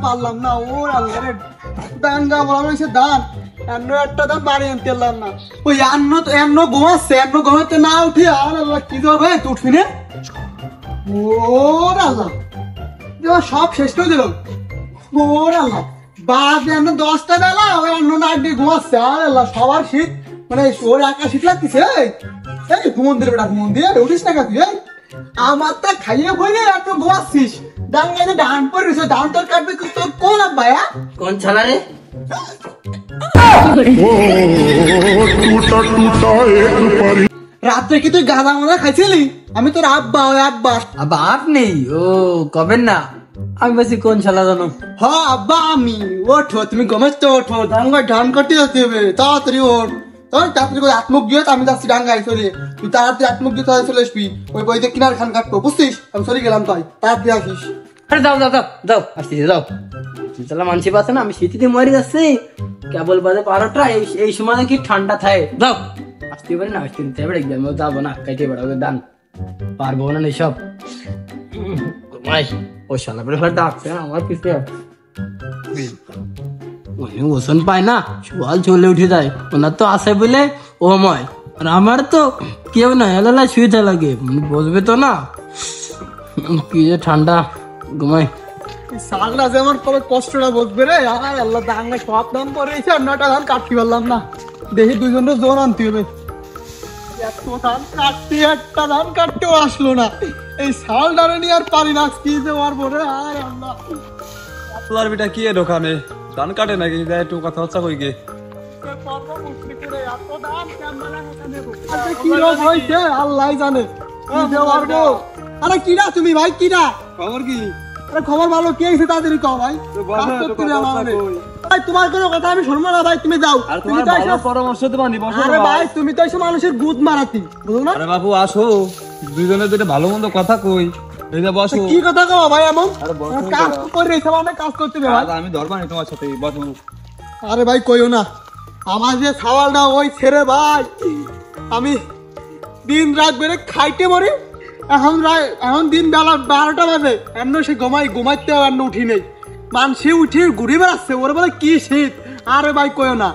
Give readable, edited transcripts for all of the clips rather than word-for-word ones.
পারলাম না ওর আল্লাহ দাঙ্গা বলা দান একটা দাম বাড়ি আনতে পারলাম না ওই ঘুমাচ্ছে ঘুমাতে না উঠে আর আল্লাহ কি ধরবে উঠবি না ওর আল্লাহ সব শেষ করে দিল ওর আল্লাহ বাদ 10টা বেলা ওই নাক দিয়ে ঘুমাচ্ছে আর আল্লাহ সবার শীত মানে ওর একা শীত লাগতেছে এই মন্দির বেটা মন্দির উঠিস না তুই আমার তো খাইয়ে বইলে এত ঘুমাচ্ছিস ডাঙ্গাইতে ডান পরে রয়েছে ডান তোর কাটবে তোর কোন আব্বায়া কোন ছালা রে রাত্রে কি তুই গাঁদা মাদা খাইছিলি আমি তোর আব্বা ওই আব্বা আব্বা আপনি ও কবেন না আমি বলছি কোন ছালা জানো হ আব্বা আমি ওঠো তুমি ঘুমাচ্ছ ওঠো ডাঙ্গায় ধান কাটতে যেতে হবে তাড়াতাড়ি ওঠ তাড়াতাড়ি করে আত্মক দিয়ে আমি যাচ্ছি ডাঙ্গায় চলে তুই তাড়াতাড়ি আত্মক দিয়ে চলে আসবি ওই বইতে কিনার খান কাটবো বুঝছিস আমি চলে গেলাম তাই তাড়াতাড়ি আসিস আরে যাও যাও যাও যাও আসতেছি যাও চালা মানছি পাচ্ছে না আমি শীতিতে মরে যাচ্ছি কেবল বাজে 12টা এই সময় নাকি ঠান্ডা থাকে যাও আসতে পারি না আসতে দিতে পারে আমি যাবো না কাইতে বেড়াবো দান পারবো না এইসব ও শালা পরে ডাকছে আমার পিছনে ওজন পায় না সকাল চলে উঠে যায় ওনার তো আসে বলে ও ময় আর আমার তো কেউ না এলা শুয়েতে লাগে বসবে তো না কি যে ঠান্ডা ঘুমাই সালটা যে আমার কবে কষ্টটা বসবে রে আর আল্লাহ দাঙ্গা সব দাম পড়েছে আর 9টা ধান কাটতে পারলাম না দেখি দুজনের জোর আনতে হবে এত ধান কাটতে একটা ধান কাটতেও আসলো না এই সালটারে নিয়ে আর পারি না কি যে পারবো রে আর আল্লাহ আপনার বেটা কি দোকানে ধান কাটে নাকি একটু কথা হচ্ছে কই গে কি রোগ হয়েছে আল্লাহ জানে আরে কিরা তুমি ভাই কিরা খবর কি খবর ভালো কি হয়েছে তাড়াতাড়ি কও ভাই তোমার কোনো কথা আমি শুনবো না ভাই তুমি যাও পরামর্শ দেবানি আরে ভাই তুমি তো এসে মানুষের গুদ মারাতি বুঝলো না আরে বাবু আসো দুইজনে দুটো ভালো মন্দ কথা কই এই যে বসো কি কথা কও ভাই এমন কাজ করে রেখে মানে কাজ করতে হবে ভাই আমি ধরবানি তোমার সাথে বসো আরে ভাই কইও না আমার যে সওয়ালটা ওই ছেড়ে ভাই আমি দিন রাত বেড়ে খাইতে মরি এখন দিন বেলা 12টা বাজে এমন সে ঘুমাইতে এমন উঠি নেই সে উঠে ঘুরে বেড়াচ্ছে ওর বলে কি শীত আরে ভাই কইও না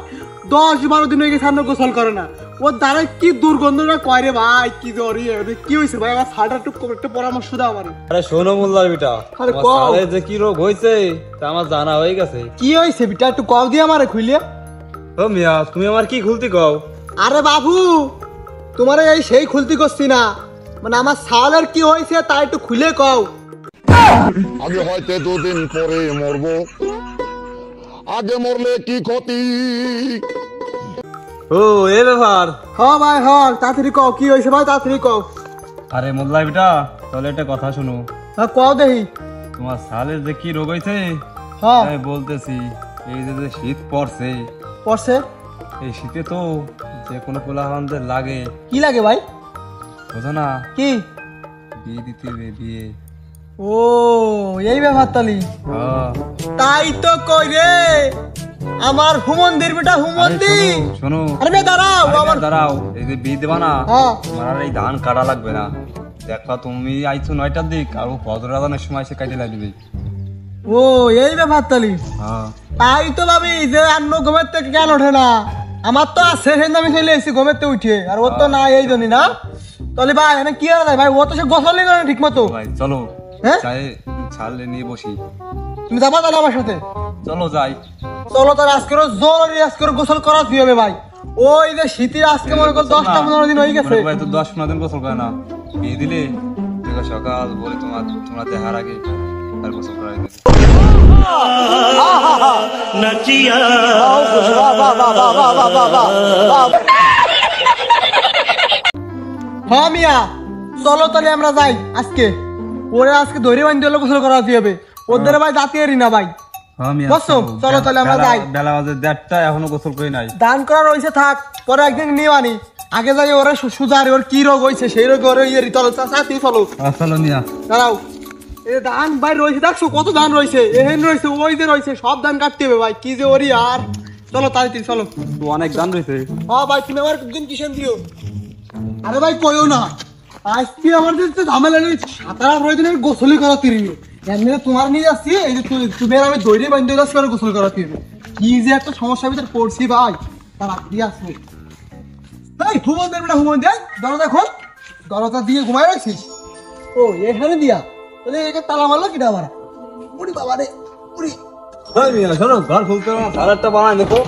10-12 দিন হয়ে গেছে সামনে গোসল করে না ওর দ্বারা কি দুর্গন্ধটা কয় রে ভাই কি জ্বরি কি হয়েছে ভাই আমার সালটা একটু পরামর্শ দাও আমার আরে শোনো মোল্লার বেটা সালে যে কি রোগ হয়েছে তা আমার জানা হয়ে গেছে কি হয়েছে বেটা একটু কল দিয়ে আমারে খুইলে ও মিয়া তুমি আমার কি খুলতি কও আরে বাবু তোমার এই সেই খুলতি করছি না মানে আমার সালের কি হয়েছে তা একটু খুলে কও আগে হয়তো 2 দিন পরে মরবো আগে মরলে কি ক্ষতি ও এ ব্যাপার হ্যাঁ ভাই হ্যাঁ তাড়াতাড়ি কও কি হয়েছে ভাই তাড়াতাড়ি কও আরে মোল্লা বেটা তাহলে একটা কথা শুনো হ্যাঁ কও দেখি তোমার সালের যে কি রোগ হয়েছে হ্যাঁ আমি বলতেছি এই যে শীত পড়ছে এই শীতে তো যে কোনো পোলাপানদের লাগে কি লাগে ভাই বুঝো না কি বিয়ে দিতে হবে বিয়ে ও এই ব্যাপার তালি তাই তো কই রে আমার হুমন্দির বেটা হুমন্দি শোনো আরে দাঁড়াও আমার দাঁড়াও এই যে বিয়ে দেবা না তোমার আর এই ধান কাটা লাগবে না দেখবা তুমি আইছো 9টার দিক আর ও ফজর আজানের সময় এসে কাটে লাগবে ও এই ব্যাপার তালি তাই তো ভাবি যে অন্য ঘুমের থেকে কেন ওঠে না আমার তো আছে সেদিন আমি চলে এসেছি ঘুমের থেকে উঠে আর ও তো না এই জন্যই না তাহলে ভাই এনে কি আর ভাই ও তো সে গোসলই করে ঠিক মতো ভাই চলো হ্যাঁ ছালে নিয়ে বসি তুমি যাবা তাহলে আমার সাথে চলো যাই চলো তাহলে আজকে আজকে গোসল করাতে হবে ভাই ওই যে শীতের আজকে মনে করো 10-15 দিন হয়ে গেছে ভাই তো 10-15 দিন গোসল করে না বিয়ে দিলে সকাল বলে তোমরা দেখার আগে আর গোসল করাই দিই হ্যাঁ মিয়া চলো তাহলে আমরা যাই আজকে ওরে আজকে ধরে বান্ধি হলে গোসল করাতে হবে ওদের ভাই জাতীয়ই না ভাই চলো তাহলে আমরা যাই বেলা বাজে 1:30 এখনো গোসল করি নাই দান করার হয়েছে থাক পরে একদিন নিয়ে আনি আগে যাই ওরা সুজারে ওর কি রোগ হয়েছে সেই রোগ ওর ইয়ে চলো সাথে চলো চলো নিয়া দাঁড়াও এ ধান ভাই রয়েছে, দেখছো কত ধান রয়েছে, এহেন রয়েছে, ওই যে রয়েছে, সব ধান কাটতে হবে ভাই, কি যে ওরি। আর চলো তাড়াতাড়ি চলো। অনেক দান রয়েছে। হ্যাঁ ভাই, তুমি আমার একদিন কিসেন দিও। আরে ভাই কইও না, আজকে আমাদের তো ঝামেলা নেই, সাঁতার রয়েছে না, গোসলি করা তিরিনি এমনি তোমার নিয়ে যাচ্ছি। এই যে তুমি আর আমি দৈরে বান্ধে যাচ্ছি আর গোসল করা তিরিনি, কি যে একটা সমস্যার ভিতরে পড়ছি ভাই, তার দিয়ে আসবে। তাই হুমন দেবে না, হুমন দেয় দরজা খোল, দরজা দিয়ে ঘুমাই রাখছিস। ও এখানে দিয়া, তাহলে একে তালা মারলো কিনা আমার। উড়ি বাবা রে উড়ি। শোনো, ঘর খুলতে সারাটা বানাই দেখো।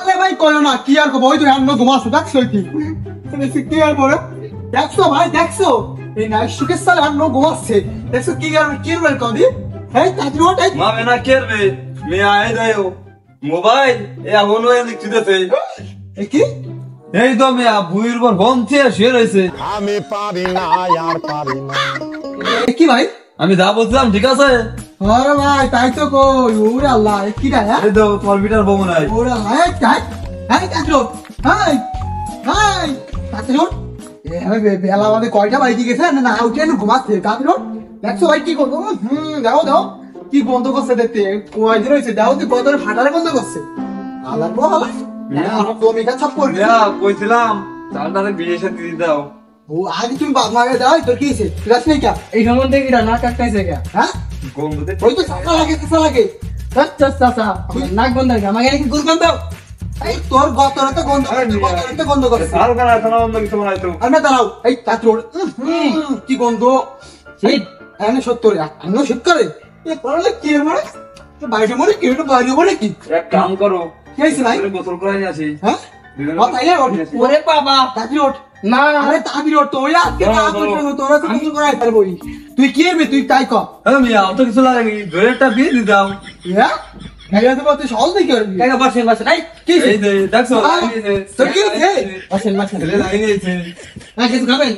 আরে ভাই কইও না, কি আর করবো, ওই তো রান্না ঘুমাচ্ছে, দেখছো কি কি আর বলে, দেখছো ভাই দেখছো, এই নাইট সুকের সালে রান্না ঘুমাচ্ছে, দেখছো কি আর কি বল কদি। এই তাড়াতাড়ি ওঠ, এই মা মেনা কেরবে মে আয় দাও মোবাইল এ এখনো এদিক দিতেছে। এই কি এই তো মিয়া বুইর পর বন্ধে শুয়ে রয়েছে। আমি পারি না আর পারি না। এই কি ভাই। আমি যা বলছিলাম ঠিক আছে? আরে ভাই তাই তো কই, ওরে আল্লাহ, এই কি রে, হ্যাঁ এই তো তোমার বিটার বউ নাই। ওরে আল্লাহ, এই তাই এই তাড়াতাড়ি ওঠ, এই এই তাড়াতাড়ি ওঠ। আমি বেলা আমাদের কয়টা বাড়ি গেছে না, উঠে ঘুমাচ্ছে, তাড়াতাড়ি ওঠ। দেখছো ভাই কি করবো, দাও দাও, কি গন্ধ করছে দেখতে, কয় দিন হয়েছে, দাও তুই গন্ধ ফাটারে গন্ধ করছে। আল্লাহ গো আল্লাহ, আমার জমিটা ছাপ করবি। মিয়া কইছিলাম চালটারে বিয়ে সাথে দিয়ে দাও। ও আগে তুমি বাপ মাকে দাও, তোর কি হয়েছে, ঠিক আছে নাকি? এই সম্বন্ধে কি না কাটতেছে কে? হ্যাঁ গন্ধতে ওই তো চাষা লাগে, চাষা লাগে। নাক বন্ধ রেখে আমাকে নাকি গুল গন্ধ। এই তোর গতরে তো গন্ধ, গতরে তো গন্ধ করছে। আর কেন এখন অন্য কিছু বানাইতো? আর না দাঁড়াও, এই তাড়াতাড়ি ওঠ। কি গন্ধ, শীত এনে সত্তর আমিও শীত করে এ পড়ালে কি এর মানে বাইরে মনে কি একটু বাইরে বলে কি এক কাম করো, কি হয়েছে ভাই, গোসল করে নিয়ে আসি। হ্যাঁ দুজনে তাই না ওঠ। ওরে বাবা, তাড়াতাড়ি ওঠ। না আরে তাড়াতাড়ি ওঠ, তো ওই আজকে দাঁড়াও, কাজ করতে দাঁড়াও। হবে, তোরা তো কিছু করাই পারবি। তুই কি এরবি, তুই তাই কর। হ্যাঁ মিয়া অত কিছু লাগেনি, ধরে একটা বিয়ে দিয়ে দাও। হ্যাঁ খেলে তো তুই সহজ দেখি করবি। কাকা বসেন বসেন, এই কি এই যে দেখছো লাগিয়েছে। তোর কি হয়েছে? বসেন বসেন, ছেলে লাগিয়েছে। না কিছু খাবেন?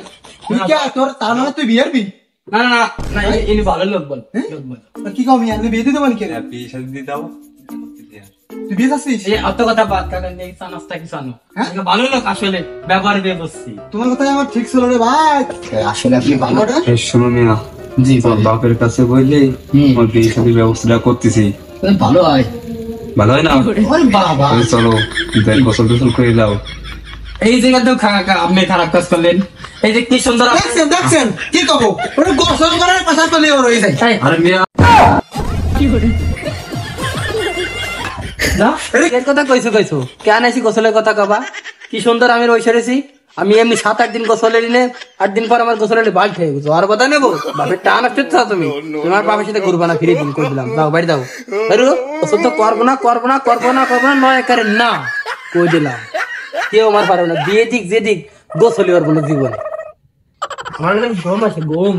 তুই কে তোর তার মানে তুই বিয়েরবি? না না না না, ইনি ভালো লোক বল, লোক বল। তোর কি কমি আমি বিয়ে দিতে পারি কেন? বিয়ে সাথে দিয়ে দাও। তুই বিয়ে থাকছিস? এই অত কথা বাদ, কাকা নেই চা নাস্তা কিছু আনো। হ্যাঁ? কাকা ভালো লোক আসলে, ব্যবহার দিয়ে বসছি। তোমার কথা আমার ঠিক ছিল রে ভাই। আসলে আপনি ভালো। শোনো মিয়া, জি তোর বাপের কাছে বললে আমার বিয়ে সাথে ব্যবস্থা করতেছি। ভালো হয়। ভালো হয় না? ওরে বাবা, তাহলে চলো গোসল টোসল করে দাও। এই জায়গা তো কাকা আপনি খারাপ কাজ করলেন। এই যে কি সুন্দর দেখছেন দেখছেন কি করবো, ওটা গোসল করার পাশা করলে ওর হয়ে যায়। এই, আরে মিয়া না, এর কথা কইছো কইছো কেন আইছি গোসলের কথা কবা? কি সুন্দর আমি রই সেরেছি। আমি এমনি 7-8 দিন গোসলের নে, 8 দিন পর আমার গোসলের বাল খেয়ে গেছো। আর কথা নেবো, বাপের টান আসতে চাও তুমি, তোমার বাপের সাথে ঘুরবা না, ফিরে দিন করে দিলাম। দাও বাড়ি দাও, বাইরে গোসল তো করবো না করবো না করবো না করবো না, নয় একারে না কই দিলাম। কেউ আমার পারবে না, দিয়ে দিক যে দিক গোসলি ওর কোনো জীবন। আমার ঘুম আসে ঘুম।